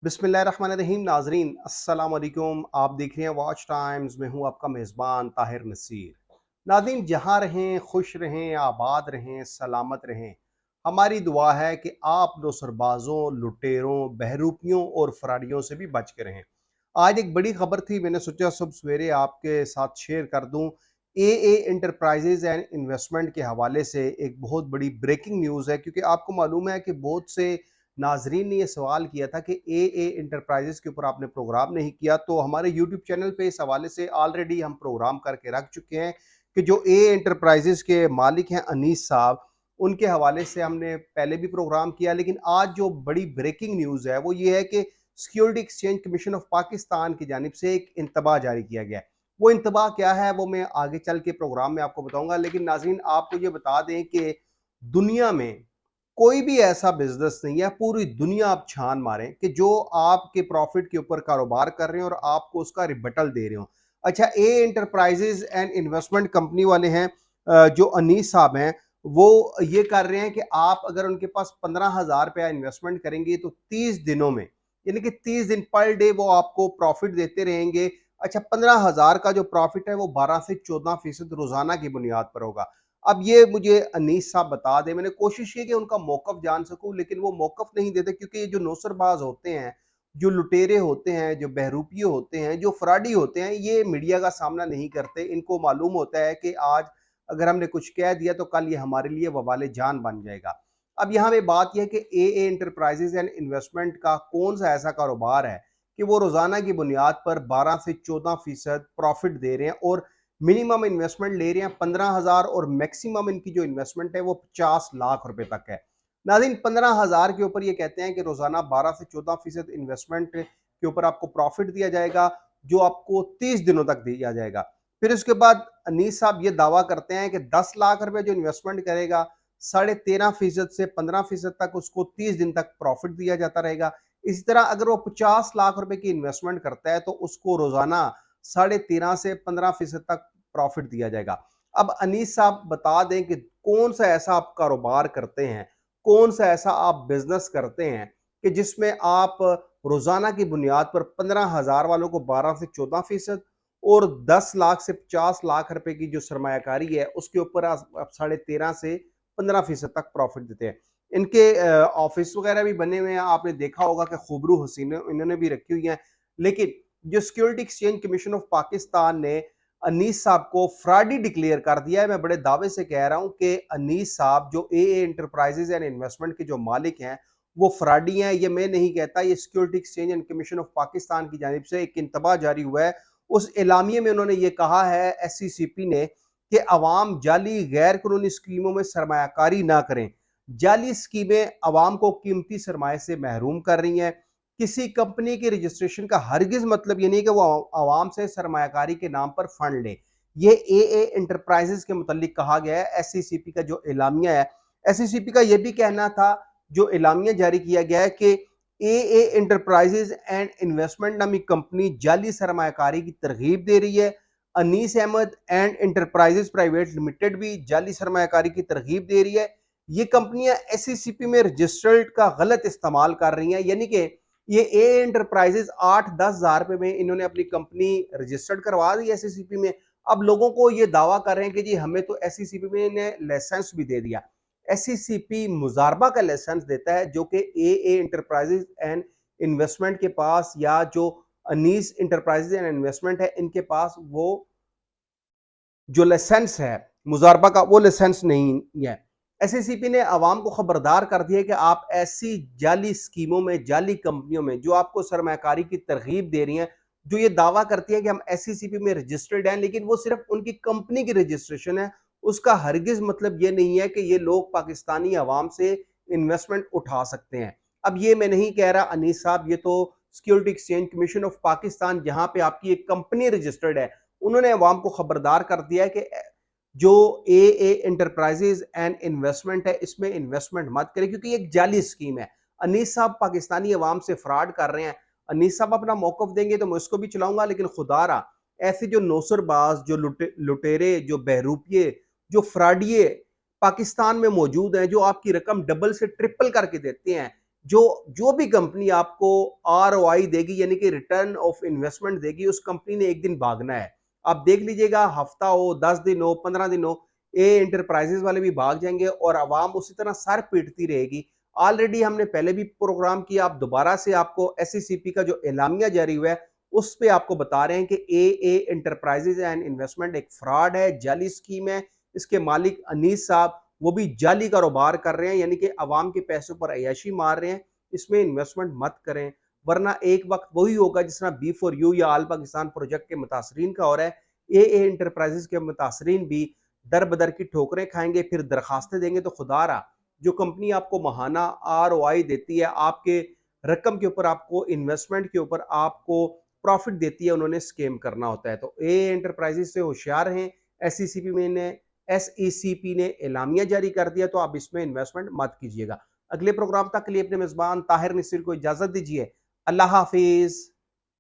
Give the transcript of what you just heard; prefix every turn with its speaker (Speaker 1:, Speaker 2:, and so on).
Speaker 1: बिस्मिल्लाहिर्रहमानिर्रहीम। नाजरीन अस्सलाम वालेकुम। आप देख रहे हैं वॉच टाइम्स में हूँ आपका मेज़बान ताहिर नसीर। नाज़रीन, जहाँ रहें खुश रहें, आबाद रहें, सलामत रहें। हमारी दुआ है कि आप नौसरबाजों, लुटेरों, बहरूपियों और फराडियों से भी बच के रहें। आज एक बड़ी खबर थी, मैंने सोचा सुबह सवेरे आपके साथ शेयर कर दूं। ए इंटरप्राइजेज एंड इन्वेस्टमेंट के हवाले से एक बहुत बड़ी ब्रेकिंग न्यूज़ है, क्योंकि आपको मालूम है कि बहुत से नाजरीन ने ये सवाल किया था कि ए इंटरप्राइजेस के ऊपर आपने प्रोग्राम नहीं किया। तो हमारे यूट्यूब चैनल पे इस हवाले से ऑलरेडी हम प्रोग्राम करके रख चुके हैं कि जो ए इंटरप्राइजेस के मालिक हैं अनीस साहब, उनके हवाले से हमने पहले भी प्रोग्राम किया। लेकिन आज जो बड़ी ब्रेकिंग न्यूज़ है वो ये है कि security exchange commission of Pakistan की जानिब से एक इंतबाह जारी किया गया है। वो इंतबाह क्या है वो मैं आगे चल के प्रोग्राम में आपको बताऊंगा। लेकिन नाजरीन, आपको ये बता दें कि दुनिया में कोई भी ऐसा बिजनेस नहीं है, पूरी दुनिया आप छान मारें, कि जो आपके प्रॉफिट के ऊपर कारोबार कर रहे हैं और आपको उसका रिबटल दे रहे हो। अच्छा, ए इंटरप्राइजेज एंड इन्वेस्टमेंट कंपनी वाले हैं, जो अनीस साहब हैं, वो ये कर रहे हैं कि आप अगर उनके पास 15,000 रुपया इन्वेस्टमेंट करेंगे तो 30 दिनों में, यानी कि 30 दिन पर डे वो आपको प्रॉफिट देते रहेंगे। अच्छा, 15,000 का जो प्रॉफिट है वो 12 से 14% रोजाना की बुनियाद पर होगा। अब ये मुझे अनीस साहब बता दें, मैंने कोशिश की कि उनका मौकफ जान सकूं, लेकिन वो मौकफ नहीं देते, क्योंकि ये जो नौसरबाज होते हैं, जो लुटेरे होते हैं, जो बहरूपिये होते हैं, जो फ्रॉडी होते हैं, ये मीडिया का सामना नहीं करते। इनको मालूम होता है कि आज अगर हमने कुछ कह दिया तो कल ये हमारे लिए वबाले जान बन जाएगा। अब यहाँ पे बात यह है कि ए इंटरप्राइजेज एंड इन्वेस्टमेंट का कौन सा ऐसा कारोबार है कि वो रोजाना की बुनियाद पर 12 से 14% प्रॉफिट दे रहे हैं, और मिनिमम इन्वेस्टमेंट ले रहे हैं 15,000, और मैक्सिमम इनकी जो इन्वेस्टमेंट है वो 50 लाख रुपए तक है। नाज़रीन, 15,000 के ऊपर ये कहते हैं कि रोजाना 12 से 14% इन्वेस्टमेंट के ऊपर आपको प्रॉफिट दिया जाएगा, जो आपको 30 दिनों तक दिया जाएगा। फिर उसके बाद अनीस साहब ये दावा करते हैं कि 10 लाख रुपए जो इन्वेस्टमेंट करेगा, 13.5% से 15% तक उसको 30 दिन तक प्रॉफिट दिया जाता रहेगा। इसी तरह अगर वो 50 लाख रुपए की इन्वेस्टमेंट करता है तो उसको रोजाना 13.5 से 15% तक प्रॉफिट दिया जाएगा। अब अनीस साहब बता दें कि कौन सा ऐसा आप कारोबार करते हैं, कौन सा ऐसा आप बिजनेस करते हैं कि जिसमें आप रोजाना की बुनियाद पर 15,000 वालों को 12 से 14% और 10 लाख से 50 लाख रुपए की जो सरमायाकारी है उसके ऊपर आप 13.5 से 15% तक प्रॉफिट देते हैं। इनके ऑफिस वगैरह भी बने हुए हैं, आपने देखा होगा कि खूबरू हसीने इन्होंने भी रखी हुई हैं। लेकिन जो security exchange commission of Pakistan ने अनीस साहब को फ्रॉडी डिक्लेयर कर दिया है। मैं बड़े दावे से कह रहा हूं कि अनीस साहब जो ए इंटरप्राइजेज एंड इन्वेस्टमेंट के जो मालिक हैं वो फ्रॉडी हैं। ये मैं नहीं कहता, ये security exchange and commission of Pakistan की जानिब से एक इंतबाह जारी हुआ है। उस एलामिये में उन्होंने ये कहा है, SCCP ने, कि अवाम जाली गैर कानूनी स्कीमों में सरमायाकारी ना करें। जाली स्कीमें अवाम को कीमती सरमाए से महरूम कर रही हैं। किसी कंपनी की रजिस्ट्रेशन का हरगिज मतलब ये नहीं कि वो आवाम से सरमायाकारी के नाम पर फंड ले। ये ए इंटरप्राइजेस के मुतालिक कहा गया है। SCCP का जो एलामिया है, SCCP का ये भी कहना था, जो एलामिया जारी किया गया है, कि ए इंटरप्राइजेस एंड इन्वेस्टमेंट नामी कंपनी जाली सरमायाकारी की तरगीब दे रही है। Anees Ahmad and enterprises private limited भी जाली सरमायाकारी की तरगीब दे रही है। ये कंपनियां SCCP में रजिस्टर्ड का गलत इस्तेमाल कर रही हैं, यानी कि ये ए इंटरप्राइजेस 8-10 हजार रुपए में इन्होंने अपनी कंपनी रजिस्टर्ड करवा दी SCCP में। अब लोगों को ये दावा कर रहे हैं कि जी हमें तो SCCP में ने लाइसेंस भी दे दिया। SCCP मुजारबा का लाइसेंस देता है, जो कि ए इंटरप्राइजेस एंड इन्वेस्टमेंट के पास, या जो अनीस इंटरप्राइजेस एंड इन्वेस्टमेंट है इनके पास, वो जो लाइसेंस है मुजारबा का, वो लाइसेंस नहीं है। SCCP ने अवाम को खबरदार कर दिया कि आप ऐसी जाली स्कीमों में, जाली कंपनियों में जो आपको सरमायाकारी की तरगीब दे रही हैं, जो ये दावा करती है कि हम SCCP में रजिस्टर्ड हैं, लेकिन वो सिर्फ उनकी कंपनी की रजिस्ट्रेशन है। उसका हरगिज मतलब ये नहीं है कि ये लोग पाकिस्तानी अवाम से इन्वेस्टमेंट उठा सकते हैं। अब ये मैं नहीं कह रहा अनीस साहब, ये तो security exchange commission of Pakistan, जहां पे आपकी एक कंपनी रजिस्टर्ड है, उन्होंने अवाम को खबरदार कर दिया है कि जो ए इंटरप्राइजेज एंड इन्वेस्टमेंट है इसमें इन्वेस्टमेंट मत करें, क्योंकि ये एक जाली स्कीम है। अनीस साहब पाकिस्तानी अवाम से फ्रॉड कर रहे हैं। अनीस साहब अपना मौकफ देंगे तो मैं उसको भी चलाऊंगा, लेकिन खुदारा ऐसे जो नौसरबाज, जो लुटेरे, जो बहरूपिये, जो फ्रॉडिये पाकिस्तान में मौजूद हैं, जो आपकी रकम डबल से ट्रिपल करके देते हैं, جو بھی کمپنی آپ کو ROI دے گی یعنی کہ ریٹرن آف انویسٹمنٹ دے گی، اس کمپنی نے ایک دن بھاگنا ہے. آپ دیکھ لیجئے گا، ہفتہ ہو، 10 دن ہو، 15 دن ہو، انٹرپرائزز والے بھی بھاگ جائیں گے اور عوام اسی طرح سر پیٹتی رہے گی. آلریڈی ہم نے پہلے بھی پروگرام کیا، آپ دوبارہ سے آپ کو SECP کا جو اعلامیہ جاری ہوا ہے اس پہ آپ کو بتا رہے ہیں کہ اے انٹرپرائزز اینڈ انویسٹمنٹ ایک فراڈ ہے، جعلی اسکیم ہے. اس کے مالک انیس صاحب وہ بھی جعلی کاروبار کر رہے ہیں، یعنی کہ عوام کے پیسوں پر عیاشی مار رہے ہیں. اس میں انویسٹمنٹ مت کریں، ورنہ ایک وقت وہی ہوگا جس طرح B4U یا آل پاکستان پروجیکٹ کے متاثرین کا ہو رہا ہے. انٹرپرائزز کے متاثرین بھی در بدر کی ٹھوکریں کھائیں گے، پھر درخواستیں دیں گے. تو خدا را جو کمپنی آپ کو ماہانہ ROI دیتی ہے، آپ کے رقم کے اوپر، آپ کو انویسٹمنٹ کے اوپر آپ کو پروفٹ دیتی ہے، انہوں نے اسکیم کرنا ہوتا ہے. تو انٹرپرائزز سے ہوشیار ہیں. SECP نے اعلامیہ جاری کر دیا، تو آپ اس میں انویسٹمنٹ مت کیجیے گا. اگلے پروگرام تک کے لیے اپنے میزبان طاہر نصیر کو اجازت دیجیے. اللہ حافظ.